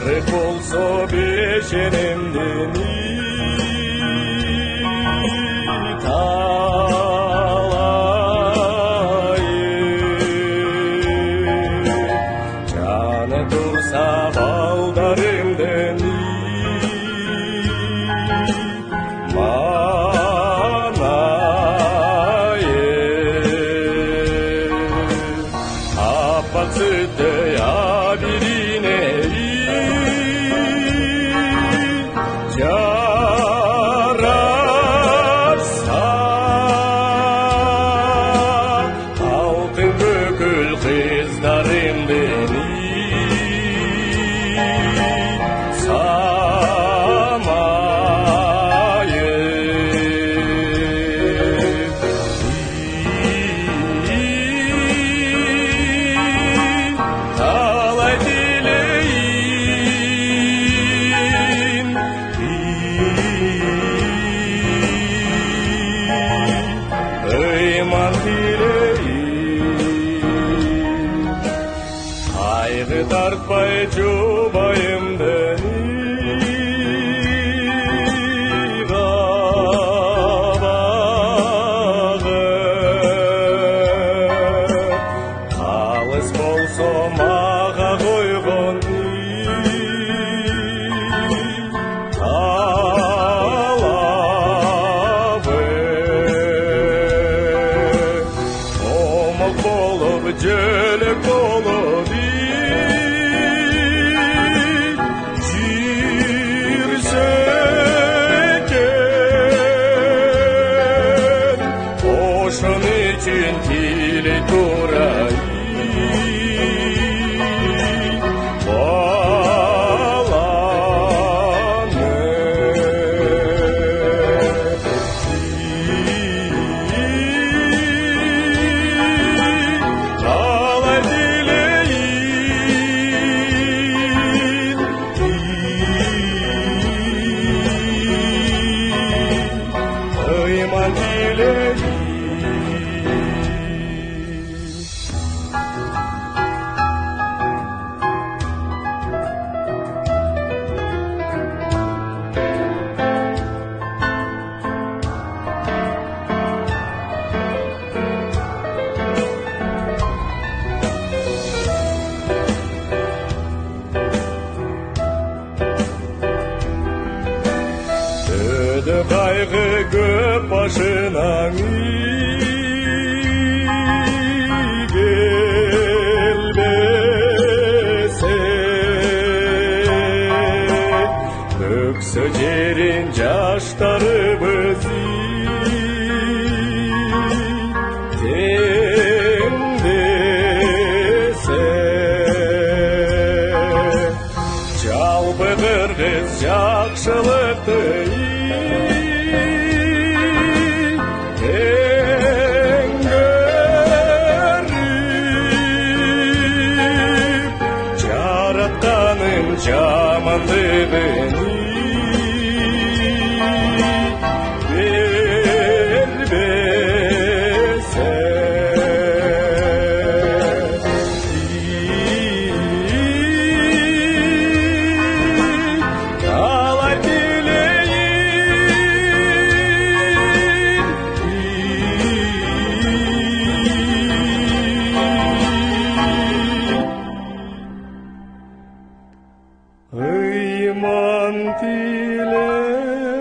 Жарык болсо бешенемден жаны турса балдарымден аппак сүттөй абирине жарашса алтын бүкүл кыздарымдын кайгы тартпай жубайымды кабагы алыс болсо мага койгон талабы момок болуп жөлөк болуп ошон үчүн тилей турай баланы калай тилейин ыйман тилейин өйдө кайгы көп башыңан келбесе төксө жерин жаштарыбыз теңдесе жалпы кыргыз жакшылыкты жаратканын жамандыгын бербесе калай тилейин ыйман тилейин